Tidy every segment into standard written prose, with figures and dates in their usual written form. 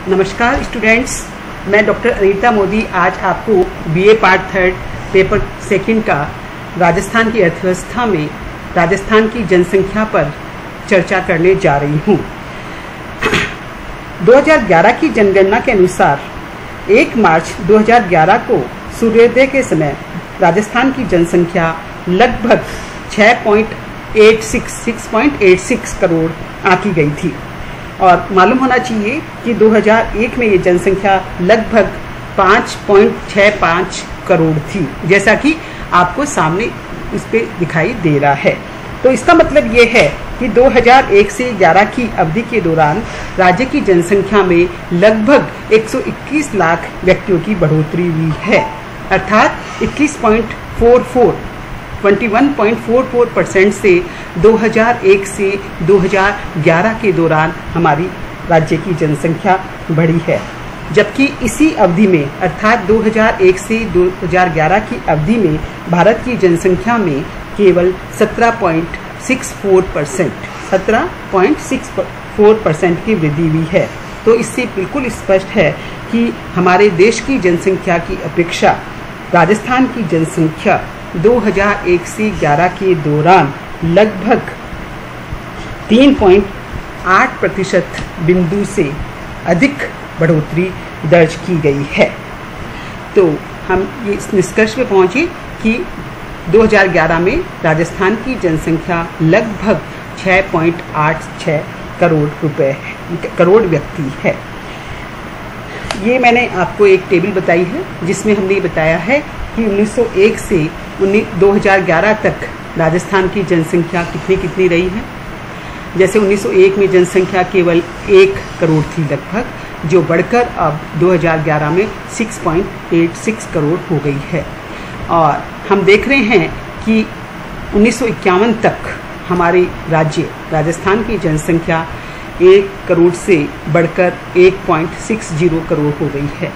नमस्कार स्टूडेंट्स, मैं डॉक्टर अनीता मोदी आज आपको बीए पार्ट 3 पेपर 2 का राजस्थान की अर्थव्यवस्था में राजस्थान की जनसंख्या पर चर्चा करने जा रही हूँ। 2011 की जनगणना के अनुसार 1 मार्च 2011 को सूर्योदय के समय राजस्थान की जनसंख्या लगभग 6.86 करोड़ आंकी गई थी और मालूम होना चाहिए कि 2001 में ये जनसंख्या लगभग 5.65 करोड़ थी, जैसा कि आपको सामने इस पे दिखाई दे रहा है। तो इसका मतलब ये है कि 2001 से 11 की अवधि के दौरान राज्य की जनसंख्या में लगभग 121 लाख व्यक्तियों की बढ़ोतरी हुई है, अर्थात 21.44% से 2001 से 2011 के दौरान हमारी राज्य की जनसंख्या बढ़ी है। जबकि इसी अवधि में अर्थात 2001 से 2011 की अवधि में भारत की जनसंख्या में केवल 17.64% की वृद्धि हुई है। तो इससे बिल्कुल स्पष्ट है कि हमारे देश की जनसंख्या की अपेक्षा राजस्थान की जनसंख्या 2001 से 11 के दौरान लगभग 3.8% बिंदु से अधिक बढ़ोतरी दर्ज की गई है। तो हम ये इस निष्कर्ष पे पहुंचे कि 2011 में राजस्थान की जनसंख्या लगभग 6.86 करोड़ व्यक्ति है। ये मैंने आपको एक टेबल बताई है जिसमें हमने ये बताया है कि 1901 से 2011 तक राजस्थान की जनसंख्या कितनी रही है। जैसे 1901 में जनसंख्या केवल 1 करोड़ थी लगभग, जो बढ़कर अब 2011 में 6.86 करोड़ हो गई है। और हम देख रहे हैं कि 1951 तक हमारे राजस्थान की जनसंख्या 1 करोड़ से बढ़कर 1.60 करोड़ हो गई है।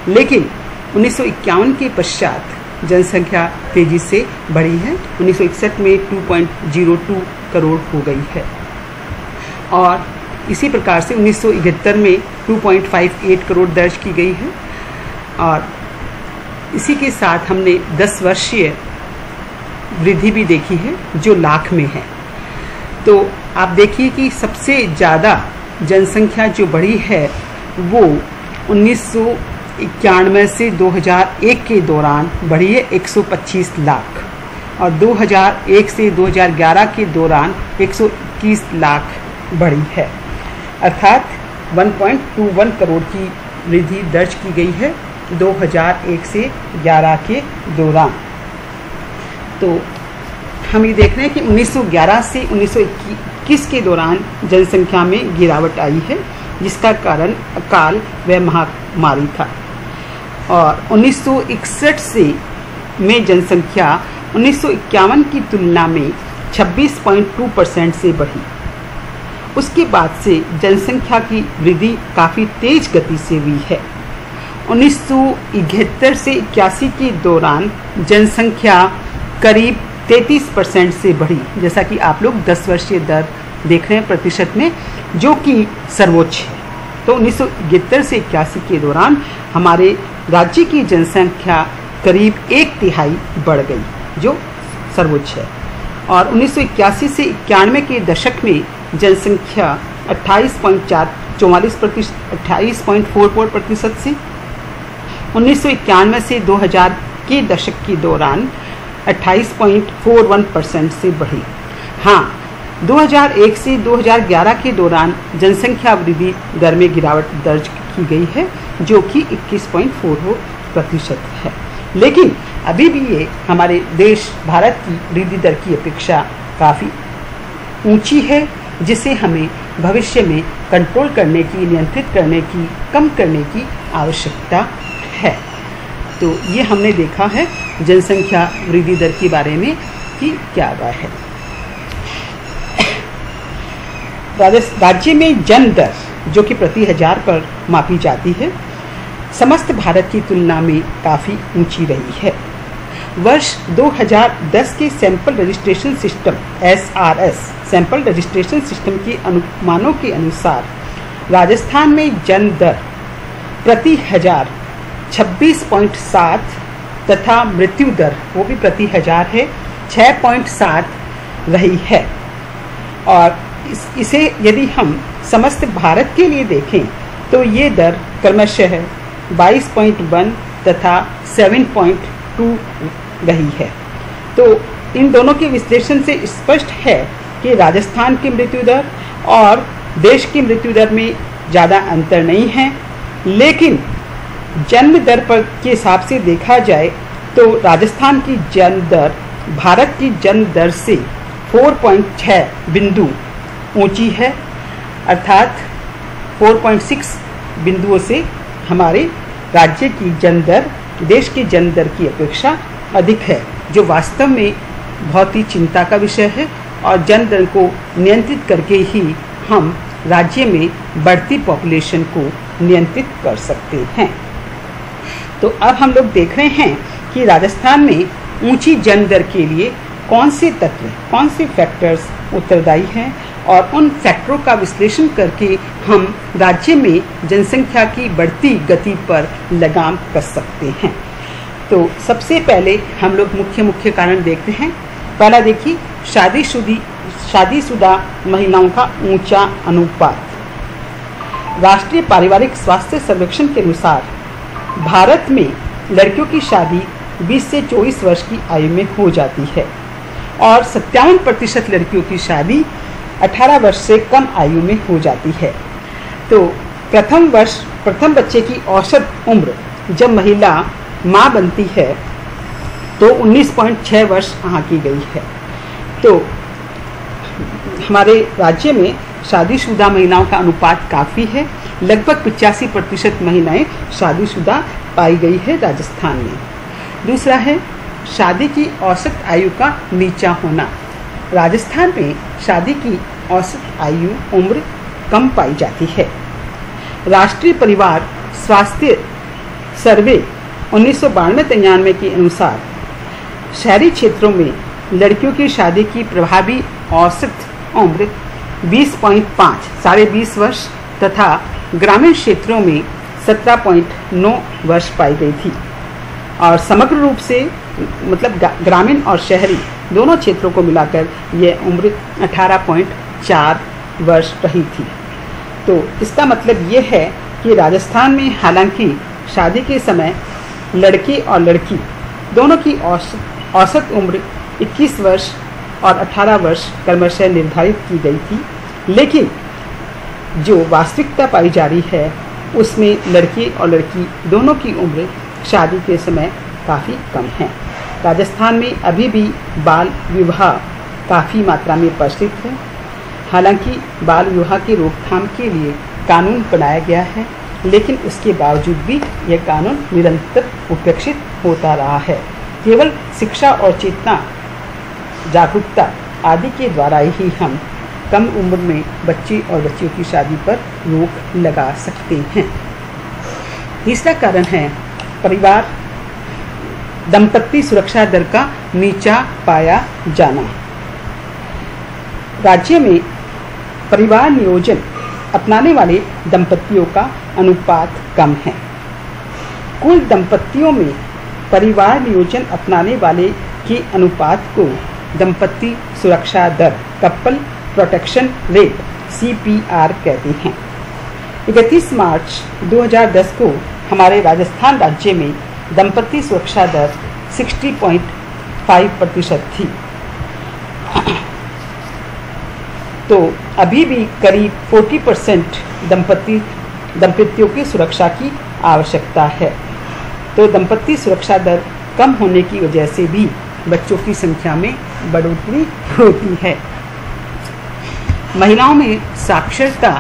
लेकिन 1951 के पश्चात जनसंख्या तेजी से बढ़ी है। 1961 में 2.02 करोड़ हो गई है और इसी प्रकार से 1971 में 2.58 करोड़ दर्ज की गई है। और इसी के साथ हमने 10 वर्षीय वृद्धि भी देखी है जो लाख में है। तो आप देखिए कि सबसे ज़्यादा जनसंख्या जो बढ़ी है वो 1991 से 2001 के दौरान बढ़ी है 125 लाख और 2001 से 2011 के दौरान 121 लाख बढ़ी है, अर्थात 1.21 करोड़ की वृद्धि दर्ज की गई है 2001 से 11 के दौरान। तो हम ये देख रहे हैं कि 1911 से 1921 के दौरान जनसंख्या में गिरावट आई है, जिसका कारण अकाल व महामारी था। और 1961 से में जनसंख्या 1951 की तुलना में 26.2% से बढ़ी। उसके बाद से जनसंख्या की वृद्धि काफ़ी तेज गति से हुई है। 1971 से 81 के दौरान जनसंख्या करीब 33% से बढ़ी, जैसा कि आप लोग 10 वर्षीय दर देख रहे हैं प्रतिशत में, जो कि सर्वोच्च है। तो 1971 से 81 के दौरान हमारे राज्य की जनसंख्या करीब 1/3 बढ़ गई, जो सर्वोच्च है। और 1981 से 91 के दशक में जनसंख्या 28.44% से 1991 से 2000 के दशक के दौरान 28.41% से बढ़ी। हाँ, 2001 से 2011 के दौरान जनसंख्या वृद्धि दर में गिरावट दर्ज की गई है, जो कि 21.44% है। लेकिन अभी भी ये हमारे देश भारत की वृद्धि दर की अपेक्षा काफ़ी ऊंची है, जिसे हमें भविष्य में कंट्रोल करने की, नियंत्रित करने की, कम करने की आवश्यकता है। तो ये हमने देखा है जनसंख्या वृद्धि दर के बारे में कि क्या राय है। राज्य में जन्म दर, जो कि प्रति 1000 पर मापी जाती है, समस्त भारत की तुलना में काफ़ी ऊंची रही है। वर्ष 2010 के sample registration system SRS sample registration system के अनुमानों के अनुसार राजस्थान में जन्म दर प्रति हजार 26.7 तथा मृत्यु दर वो भी प्रति हजार है 6.7 रही है। और इसे यदि हम समस्त भारत के लिए देखें तो ये दर क्रमशः 22.1 तथा 7.2 रही है। तो इन दोनों के विश्लेषण से स्पष्ट है कि राजस्थान की मृत्यु दर और देश की मृत्यु दर में ज़्यादा अंतर नहीं है, लेकिन जन्म दर पर के हिसाब से देखा जाए तो राजस्थान की जन्म दर भारत की जन्म दर से 4.6 बिंदु ऊंची है, अर्थात 4.6 बिंदुओं से हमारे राज्य की जन्म दर देश की जन्म दर की अपेक्षा अधिक है, जो वास्तव में बहुत ही चिंता का विषय है। और जन्म दर को नियंत्रित करके ही हम राज्य में बढ़ती पॉपुलेशन को नियंत्रित कर सकते हैं। तो अब हम लोग देख रहे हैं कि राजस्थान में ऊंची जन्म दर के लिए कौन से तत्व, कौन से फैक्टर्स उत्तरदायी हैं और उन फैक्टरों का विश्लेषण करके हम राज्य में जनसंख्या की बढ़ती गति पर लगाम कस सकते हैं। तो सबसे पहले हम लोग मुख्य कारण देखते हैं। पहला देखिए, शादीशुदा महिलाओं का ऊंचा अनुपात। राष्ट्रीय पारिवारिक स्वास्थ्य सर्वेक्षण के अनुसार भारत में लड़कियों की शादी 20 से 24 वर्ष की आयु में हो जाती है और 57% लड़कियों की शादी 18 वर्ष से कम आयु में हो जाती है। तो प्रथम बच्चे की औसत उम्र जब महिला माँ बनती है तो 19.6 वर्ष आंकी गई है। तो हमारे राज्य में शादीशुदा महिलाओं का अनुपात काफ़ी है, लगभग 85% महिलाएं शादीशुदा पाई गई है राजस्थान में। दूसरा है शादी की औसत आयु का नीचा होना। राजस्थान में शादी की औसत आयु उम्र कम पाई जाती है। राष्ट्रीय परिवार स्वास्थ्य सर्वे 1992-93 के अनुसार शहरी क्षेत्रों में लड़कियों की शादी की प्रभावी औसत उम्र 20.5 साढ़े 20 वर्ष तथा ग्रामीण क्षेत्रों में 17.9 वर्ष पाई गई थी। और समग्र रूप से मतलब ग्रामीण और शहरी दोनों क्षेत्रों को मिलाकर यह उम्र 18.4 वर्ष रही थी। तो इसका मतलब ये है कि राजस्थान में हालांकि शादी के समय लड़के और लड़की दोनों की औसत उम्र 21 वर्ष और 18 वर्ष क्रमशः निर्धारित की गई थी, लेकिन जो वास्तविकता पाई जा रही है उसमें लड़के और लड़की दोनों की उम्र शादी के समय काफ़ी कम है। राजस्थान में अभी भी बाल विवाह काफ़ी मात्रा में प्रचलित है। हालांकि बाल विवाह की रोकथाम के लिए कानून बनाया गया है, लेकिन उसके बावजूद भी यह कानून निरंतर उपेक्षित होता रहा है। केवल शिक्षा और चेतना, जागरूकता आदि के द्वारा ही हम कम उम्र में बच्चे और बच्चियों की शादी पर रोक लगा सकते हैं। तीसरा कारण है परिवार दंपत्ति सुरक्षा दर का नीचा पाया जाना। राज्य में परिवार नियोजन अपनाने वाले दंपत्तियों का अनुपात कम है। कुल दंपत्तियों में परिवार नियोजन अपनाने वाले के अनुपात को दंपत्ति सुरक्षा दर कपल प्रोटेक्शन रेट CPR कहते हैं। 31 मार्च 2010 को हमारे राजस्थान राज्य में दंपत्ति सुरक्षा दर 60.5% थी। तो अभी भी करीब 40% दंपत्तियों की सुरक्षा की आवश्यकता है। तो दंपत्ति सुरक्षा दर कम होने की वजह से भी बच्चों की संख्या में बढ़ोतरी होती है। महिलाओं में साक्षरता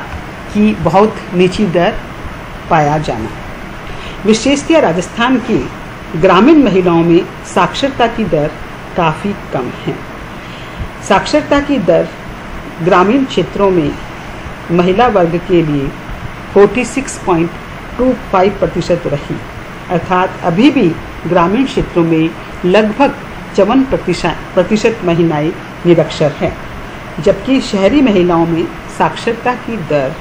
की बहुत नीची दर पाया जाना। विशेषतः राजस्थान के ग्रामीण महिलाओं में साक्षरता की दर काफ़ी कम है। साक्षरता की दर ग्रामीण क्षेत्रों में महिला वर्ग के लिए 46.25% रही, अर्थात अभी भी ग्रामीण क्षेत्रों में लगभग 54% महिलाएं निरक्षर हैं, जबकि शहरी महिलाओं में साक्षरता की दर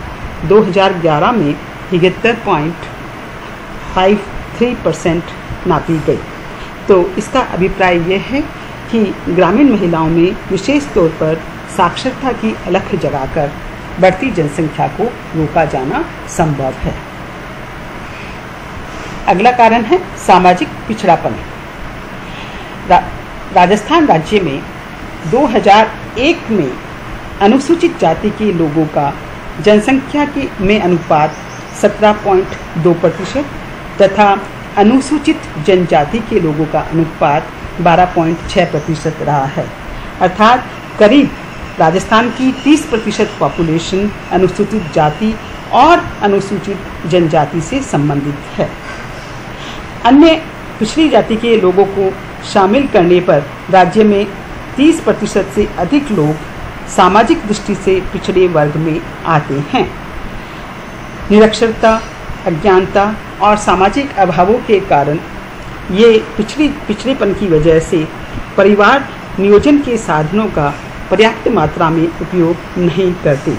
2011 में 73.53% नापी गई। तो इसका अभिप्राय यह है कि ग्रामीण महिलाओं में विशेष तौर पर साक्षरता की अलख जगाकर बढ़ती जनसंख्या को रोका जाना संभव है। अगला कारण है सामाजिक पिछड़ापन। राजस्थान राज्य में 2001 में अनुसूचित जाति के लोगों का जनसंख्या में अनुपात 17.2% तथा अनुसूचित जनजाति के लोगों का अनुपात 12.6% रहा है। अर्थात करीब राजस्थान की 30% पॉपुलेशन अनुसूचित जाति और अनुसूचित जनजाति से संबंधित है। अन्य पिछड़ी जाति के लोगों को शामिल करने पर राज्य में 30% से अधिक लोग सामाजिक दृष्टि से पिछड़े वर्ग में आते हैं। निरक्षरता, अज्ञानता और सामाजिक अभावों के कारण ये पिछड़ेपन की वजह से परिवार नियोजन के साधनों का पर्याप्त मात्रा में उपयोग नहीं करते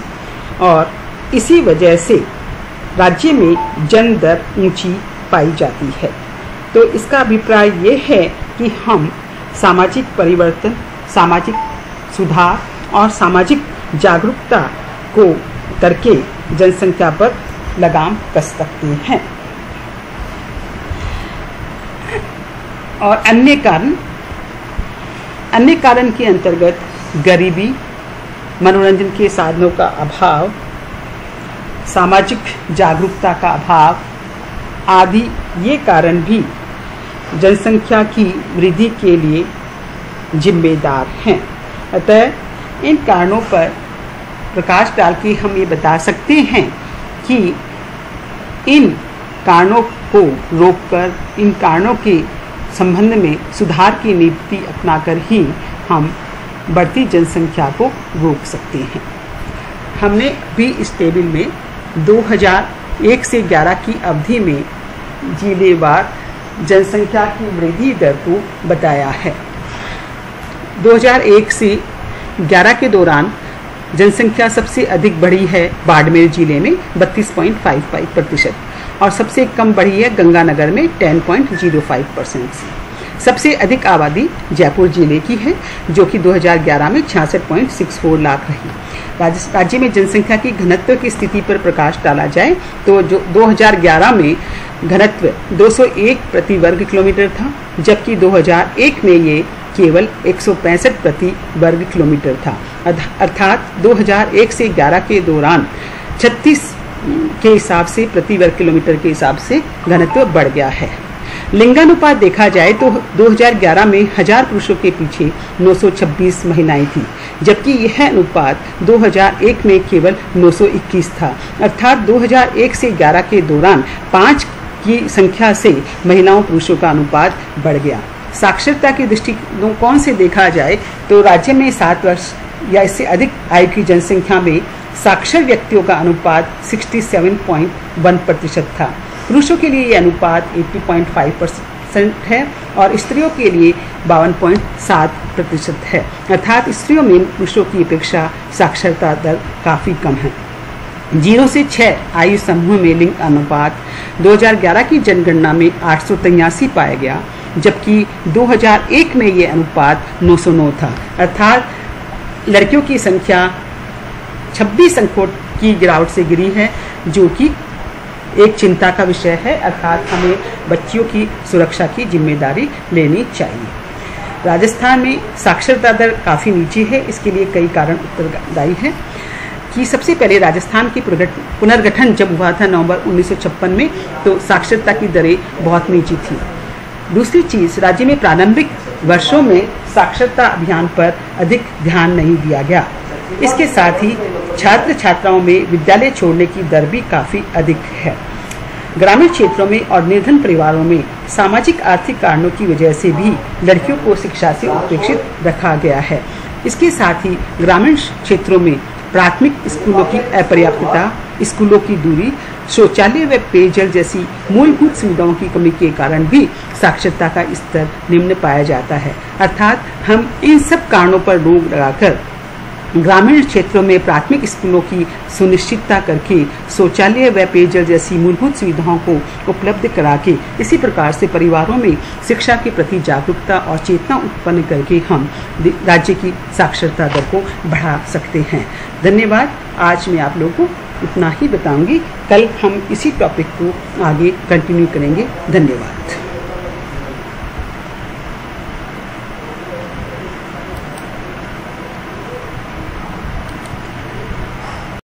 और इसी वजह से राज्य में जन्म दर ऊंची पाई जाती है। तो इसका अभिप्राय ये है कि हम सामाजिक परिवर्तन, सामाजिक सुधार और सामाजिक जागरूकता को करके जनसंख्या पर लगाम कस सकते हैं। और अन्य कारण के अंतर्गत गरीबी, मनोरंजन के साधनों का अभाव, सामाजिक जागरूकता का अभाव आदि ये कारण भी जनसंख्या की वृद्धि के लिए जिम्मेदार हैं। अतः इन कारणों पर प्रकाश डाल के हम ये बता सकते हैं कि इन कारणों को रोककर, इन कारणों के संबंध में सुधार की नीति अपनाकर ही हम बढ़ती जनसंख्या को रोक सकते हैं। हमने भी इस टेबल में 2001 से 11 की अवधि में जिलेवार जनसंख्या की वृद्धि दर को बताया है। 2001 से 11 के दौरान जनसंख्या सबसे अधिक बढ़ी है बाड़मेर जिले में 32.55% और सबसे कम बढ़ी है गंगानगर में 10.05% से। सबसे अधिक आबादी जयपुर जिले की है जो कि 2011 में 66.64 लाख रही। राज्य में जनसंख्या की घनत्व की स्थिति पर प्रकाश डाला जाए तो जो 2011 में घनत्व 201 प्रति वर्ग किलोमीटर था, जबकि 2001 में ये केवल 165 प्रति वर्ग किलोमीटर था। अर्थात 2001 से 11 के दौरान 36 के हिसाब से प्रति वर्ग किलोमीटर के हिसाब से घनत्व बढ़ गया है। लिंगानुपात देखा जाए तो 2011 में 1000 पुरुषों के पीछे 926 महिलाएं थी, जबकि यह अनुपात 2001 में केवल 921 था। अर्थात 2001 से 11 के दौरान 5 की संख्या से महिलाओं पुरुषों का अनुपात बढ़ गया। साक्षरता के दृष्टिकोण से देखा जाए तो राज्य में 7 वर्ष या इससे अधिक आयु की जनसंख्या में साक्षर व्यक्तियों का अनुपात 67.1% था। पुरुषों के लिए यह अनुपात 80.5% है और स्त्रियों के लिए 52.7% है। अर्थात स्त्रियों में पुरुषों की अपेक्षा साक्षरता दर काफ़ी कम है। 0 से 6 आयु समूह में लिंग अनुपात 2011 की जनगणना में 883 पाया गया, जबकि 2001 में ये अनुपात 909 था। अर्थात लड़कियों की संख्या 26 अंकों की गिरावट से गिरी है, जो कि एक चिंता का विषय है। अर्थात हमें बच्चियों की सुरक्षा की जिम्मेदारी लेनी चाहिए। राजस्थान में साक्षरता दर काफ़ी नीचे है। इसके लिए कई कारण उत्तरदायी हैं कि सबसे पहले राजस्थान की पुनर्गठन जब हुआ था नवंबर 1956 में, तो साक्षरता की दरें बहुत नीची थी। दूसरी चीज़, राज्य में प्रारंभिक वर्षों में साक्षरता अभियान पर अधिक ध्यान नहीं दिया गया। इसके साथ ही छात्र छात्राओं में विद्यालय छोड़ने की दर भी काफ़ी अधिक है। ग्रामीण क्षेत्रों में और निर्धन परिवारों में सामाजिक आर्थिक कारणों की वजह से भी लड़कियों को शिक्षा से उपेक्षित रखा गया है। इसके साथ ही ग्रामीण क्षेत्रों में प्राथमिक स्कूलों की अपर्याप्तता, स्कूलों की दूरी, शौचालय व पेयजल जैसी मूलभूत सुविधाओं की कमी के कारण भी साक्षरता का स्तर निम्न पाया जाता है। अर्थात हम इन सब कारणों पर रोक लगाकर ग्रामीण क्षेत्रों में प्राथमिक स्कूलों की सुनिश्चितता करके शौचालय व पेयजल जैसी मूलभूत सुविधाओं को उपलब्ध करा के इसी प्रकार से परिवारों में शिक्षा के प्रति जागरूकता और चेतना उत्पन्न करके हम राज्य की साक्षरता दर को बढ़ा सकते हैं। धन्यवाद। आज मैं आप लोगों को इतना ही बताऊंगी। कल हम इसी टॉपिक को आगे कंटिन्यू करेंगे। धन्यवाद।